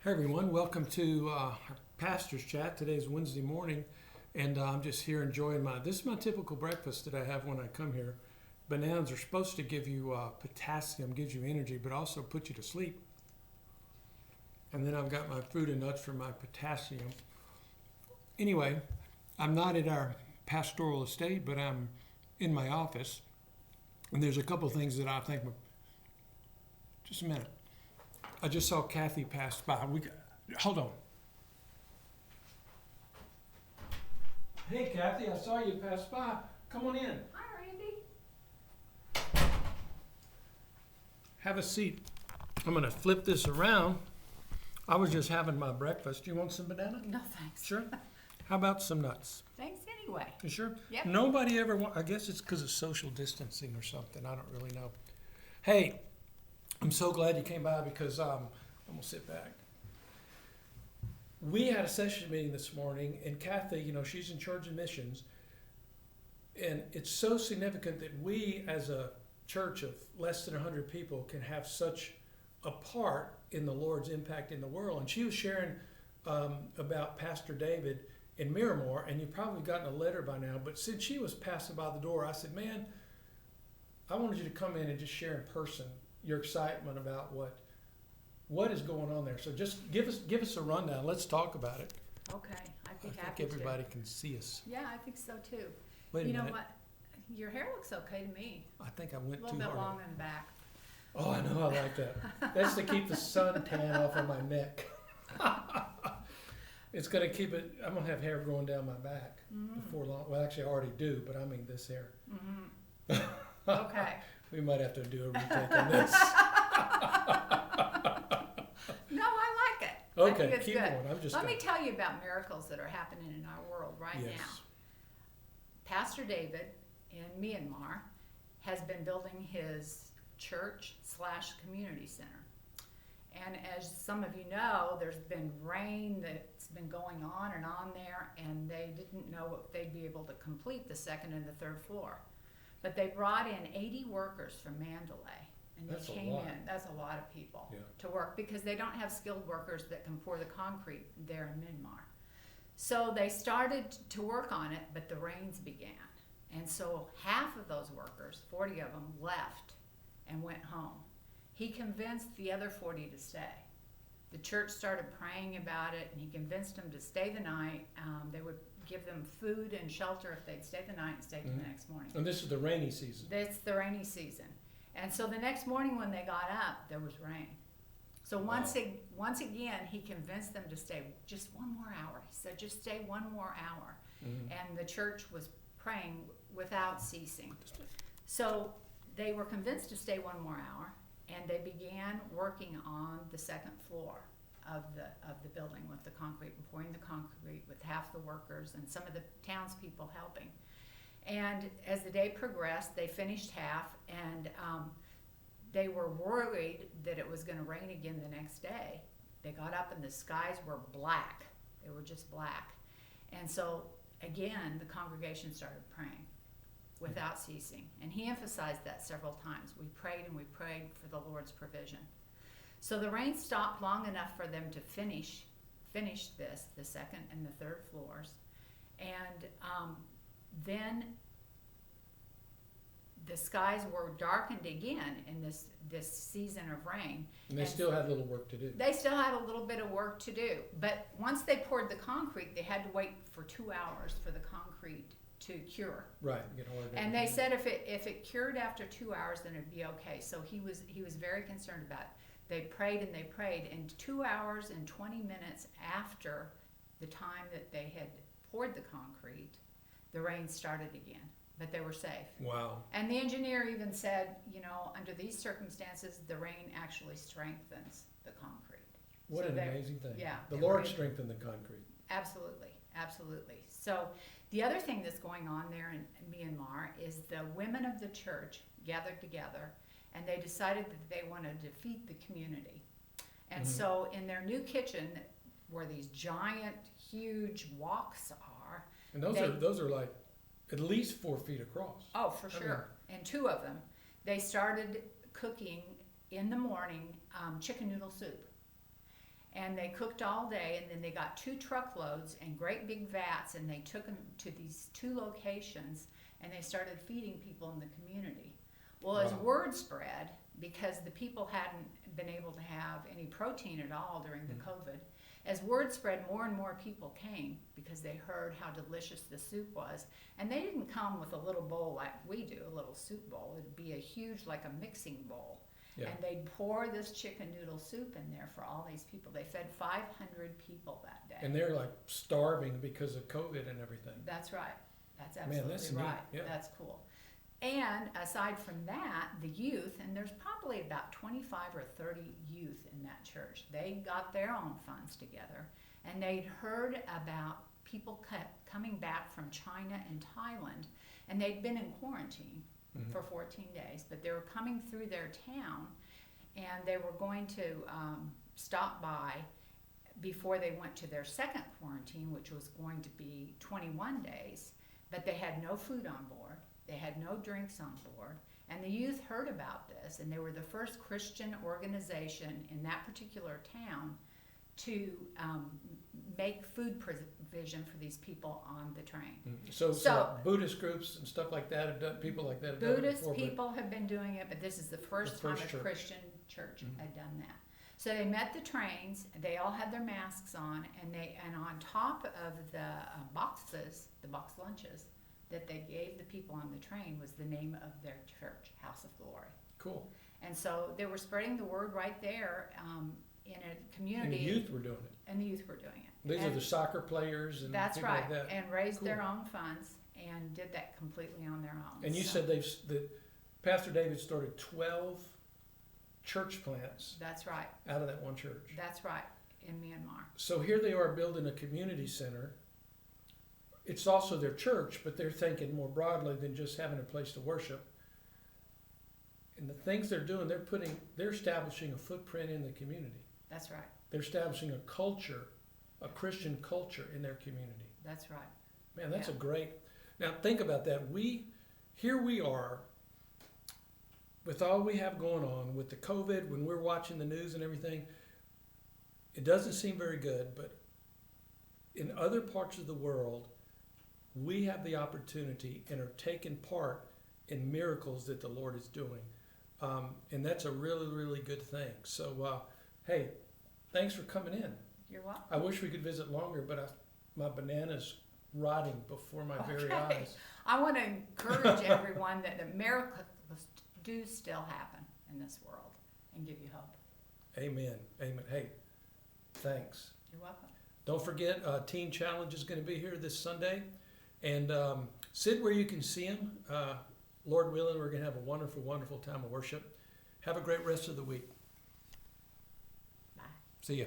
Hey everyone, welcome to our Pastor's Chat. Today's Wednesday morning, and I'm just here enjoying this is my typical breakfast that I have when I come here. Bananas are supposed to give you potassium, gives you energy, but also put you to sleep. And then I've got my fruit and nuts for my potassium. Anyway, I'm not at our pastoral estate, but I'm in my office, and there's a couple things that I think. Just a minute. I just saw Kathy pass by. Hold on. Hey, Kathy, I saw you pass by. Come on in. Hi, Randy. Have a seat. I'm going to flip this around. I was just having my breakfast. Do you want some banana? No, thanks. Sure. How about some nuts? Thanks anyway. You sure? Yep. Nobody ever I guess it's because of social distancing or something. I don't really know. Hey, I'm so glad you came by because I'm going to sit back. We had a session meeting this morning, and Kathy, she's in charge of missions. And it's so significant that we, as a church of less than 100 people, can have such a part in the Lord's impact in the world. And she was sharing about Pastor David in Miramar, and you've probably gotten a letter by now. But since she was passing by the door, I said, man, I wanted you to come in and just share in person your excitement about what is going on there. So just give us a rundown. Let's talk about it. Okay, I'd be I happy think everybody to. can see us. Yeah, I think so too. Wait a You know minute. what? Your hair looks okay to me. I think I A went little too bit hard. long in the back. Oh, I know. I like that. That's to keep the sun tan off of my neck. It's going to keep it. I'm going to have hair growing down my back before long. Well, actually, I already do, but I mean this hair. Okay. We might have to do a retake on this. No, I like it. I Okay, think it's keep good. going. I'm just. Let me tell you about miracles that are happening in our world right Yes. now. Pastor David in Myanmar has been building his church/community center. And as some of you know, there's been rain that's been going on there, and they didn't know if they'd be able to complete the second and the third floor. But they brought in 80 workers from Mandalay, and That's a they came lot. in, that's a lot of people Yeah. to work, because they don't have skilled workers that can pour the concrete there in Myanmar. So they started to work on it, but the rains began. And so half of those workers, 40 of them, left and went home. He convinced the other 40 to stay. The church started praying about it, and he convinced them to stay the night. They would give them food and shelter if they'd stay the night and stay till the next morning. And this is the rainy season. It's the rainy season. And so the next morning when they got up, there was rain. So once again, he convinced them to stay just one more hour. He said, just stay one more hour. And the church was praying without ceasing. So they were convinced to stay one more hour, and they began working on the second floor of the building with the concrete, and pouring the concrete with half the workers and some of the townspeople helping. And as the day progressed, they finished half, and they were worried that it was going to rain again the next day. They got up and the skies were black. They were just black. And so again, the congregation started praying without ceasing. And he emphasized that several times. We prayed and we prayed for the Lord's provision. So the rain stopped long enough for them to finish this, the second and the third floors. And then the skies were darkened again in this season of rain. And they still had a little work to do. They still had a little bit of work to do. But once they poured the concrete, they had to wait for 2 hours for the concrete to cure. Right. Get all of that. And they said if it cured after 2 hours, then it'd be okay. So he was very concerned about it. They prayed and they prayed, and 2 hours and 20 minutes after the time that they had poured the concrete, the rain started again. But they were safe. Wow. And the engineer even said, under these circumstances, the rain actually strengthens the concrete. What So an they- amazing thing. yeah, The they Lord were- strengthened the concrete. Absolutely, absolutely. So the other thing that's going on there in Myanmar is the women of the church gathered together, and they decided that they want to defeat the community. And so in their new kitchen, where these giant, huge woks are, And those are like at least 4 feet across. oh, for sure, and 2 of them, they started cooking in the morning chicken noodle soup. And they cooked all day, and then they got 2 truckloads and great big vats, and they took them to these 2 locations, and they started feeding people in the community. Well, as Wow. word spread, because the people hadn't been able to have any protein at all during the COVID, as word spread, more and more people came because they heard how delicious the soup was. And they didn't come with a little bowl like we do, a little soup bowl. It'd be a huge, like a mixing bowl. Yeah. And they'd pour this chicken noodle soup in there for all these people. They fed 500 people that day. And they're like starving because of COVID and everything. That's right. That's Man, absolutely that's neat. right. Yeah. That's cool. And aside from that, the youth, and there's probably about 25 or 30 youth in that church, they got their own funds together, and they'd heard about people coming back from China and Thailand, and they'd been in quarantine for 14 days, but they were coming through their town, and they were going to stop by before they went to their second quarantine, which was going to be 21 days, but they had no food on board. They had no drinks on board, and the youth heard about this, and they were the first Christian organization in that particular town to make food provision for these people on the train. So Buddhist groups and stuff like that have done, people like that have done it Buddhist before, but- people have been doing it, but this is the first time first a church. Christian church had done that. So they met the trains, they all had their masks on, and on top of the boxes, the box lunches, that they gave the people on the train was the name of their church, House of Glory. Cool. And so they were spreading the word right there in a And community. the youth were doing it. And the youth were doing it. These are And the soccer players and that's people right, like that. and raised Cool. their own funds and did that completely on their own. And you So said that Pastor David started 12 church plants that's right. out of that one church. That's right, in Myanmar. So here they are building a community center. It's also their church, but they're thinking more broadly than just having a place to worship. And the things they're doing, they're establishing a footprint in the community. That's right. They're establishing a culture, a Christian culture in their community. That's right. Man, that's Yeah. a great. Now think about that. Here we are with all we have going on with the COVID, when we're watching the news and everything, it doesn't seem very good, but in other parts of the world, we have the opportunity and are taking part in miracles that the Lord is doing. And that's a really, really good thing. So, hey, thanks for coming in. You're welcome. I wish we could visit longer, but my banana's rotting before my very Okay. eyes. I want to encourage everyone that the miracles do still happen in this world and give you hope. Amen. Amen. Hey, thanks. You're welcome. Don't forget, Teen Challenge is going to be here this Sunday. And sit where you can see them. Lord willing, we're going to have a wonderful, wonderful time of worship. Have a great rest of the week. Bye. See you.